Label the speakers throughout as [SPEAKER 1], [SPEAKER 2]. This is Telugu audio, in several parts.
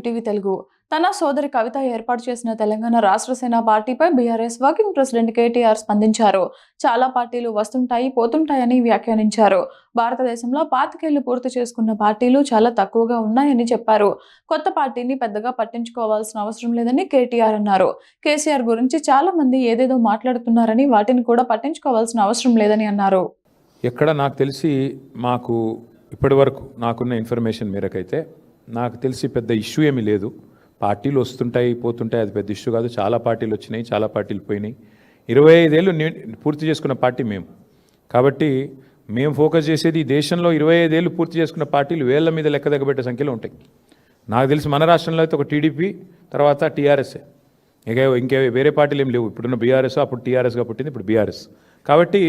[SPEAKER 1] యూటీవీ తెలుగు. తన సోదరి కవిత ఏర్పాటు చేసిన తెలంగాణ రాష్ట్ర సేన పార్టీపై బీఆర్ఎస్ వర్కింగ్ ప్రెసిడెంట్ కేటీఆర్ స్పందించారు. చాలా పార్టీలు వస్తుంటాయి పోతుంటాయని వ్యాఖ్యానించారు. భారతదేశంలో 25 ఏళ్లు పూర్తి చేసుకున్న పార్టీలు చాలా తక్కువగా ఉన్నాయని చెప్పారు. కొత్త పార్టీని పెద్దగా పట్టించుకోవాల్సిన అవసరం లేదని కేటీఆర్ అన్నారు. కేసీఆర్ గురించి చాలా మంది ఏదేదో మాట్లాడుతున్నారని వాటిని కూడా పట్టించుకోవాల్సిన అవసరం లేదని అన్నారు.
[SPEAKER 2] ఎక్కడ నాకు తెలిసి మాకు ఇప్పటివరకు నాకున్న ఇన్ఫర్మేషన్ మేరకైతే నాకు తెలిసి పెద్ద ఇష్యూ ఏమీ లేదు. పార్టీలు వస్తుంటాయి పోతుంటాయి, అది పెద్ద ఇష్యూ కాదు. చాలా పార్టీలు వచ్చినాయి, చాలా పార్టీలు పోయినాయి. 25 ఏళ్ళు పూర్తి చేసుకున్న పార్టీ మేము. కాబట్టి మేము ఫోకస్ చేసేది దేశంలో 25 ఏళ్ళు పూర్తి చేసుకున్న పార్టీలు వేళ్ల మీద లెక్క దగ్గబెట్టే సంఖ్యలో ఉంటాయి. నాకు తెలిసి మన రాష్ట్రంలో అయితే ఒక టీడీపీ, తర్వాత టీఆర్ఎస్ఏ, ఇంకే వేరే పార్టీలు ఏం లేవు. ఇప్పుడున్న బీఆర్ఎస్, అప్పుడు టీఆర్ఎస్గా పుట్టింది, ఇప్పుడు బీఆర్ఎస్. కాబట్టి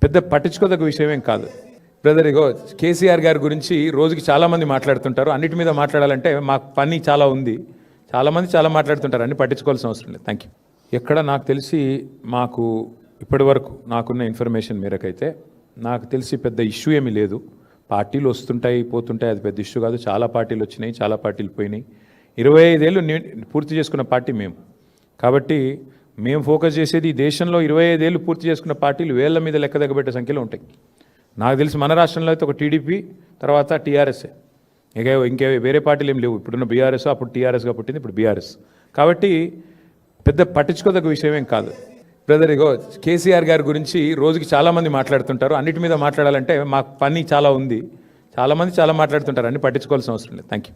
[SPEAKER 2] పెద్ద పట్టించుకోదగ్గ విషయం ఏం కాదు. బ్రదర్, ఇగో కేసీఆర్ గారి గురించి రోజుకి చాలామంది మాట్లాడుతుంటారు. అన్నిటి మీద మాట్లాడాలంటే మాకు పని చాలా ఉంది. చాలామంది చాలా మాట్లాడుతుంటారు, అన్ని పట్టించుకోవాల్సిన అవసరం లేదు. Thank you. ఎక్కడ నాకు తెలిసి మాకు ఇప్పటివరకు నాకున్న ఇన్ఫర్మేషన్ మేరకైతే నాకు తెలిసి పెద్ద ఇష్యూ ఏమీ లేదు. పార్టీలు వస్తుంటాయి పోతుంటాయి, అది పెద్ద ఇష్యూ కాదు. చాలా పార్టీలు వచ్చినాయి, చాలా పార్టీలు పోయినాయి. 25 ఏళ్ళు పూర్తి చేసుకున్న పార్టీ మేము. కాబట్టి మేము ఫోకస్ చేసేది దేశంలో 25 ఏళ్ళు పూర్తి చేసుకున్న పార్టీలు వేళ్ల మీద లెక్క దగ్గబెట్టే సంఖ్యలో ఉంటాయి. నాకు తెలిసి మన రాష్ట్రంలో అయితే ఒక టీడీపీ, తర్వాత టీఆర్ఎస్ఏ, ఇంకే వేరే పార్టీలు ఏం లేవు. ఇప్పుడున్న బీఆర్ఎస్, అప్పుడు టీఆర్ఎస్గా పుట్టింది, ఇప్పుడు బీఆర్ఎస్. కాబట్టి పెద్ద పట్టించుకోదగ్గ విషయం ఏం కాదు. బ్రదర్, ఇగో కేసీఆర్ గారి గురించి రోజుకి చాలామంది మాట్లాడుతుంటారు. అన్నిటి మీద మాట్లాడాలంటే మాకు పని చాలా ఉంది. చాలామంది చాలా మాట్లాడుతుంటారు, అన్ని పట్టించుకోవాల్సిన అవసరం లేదు. Thank you.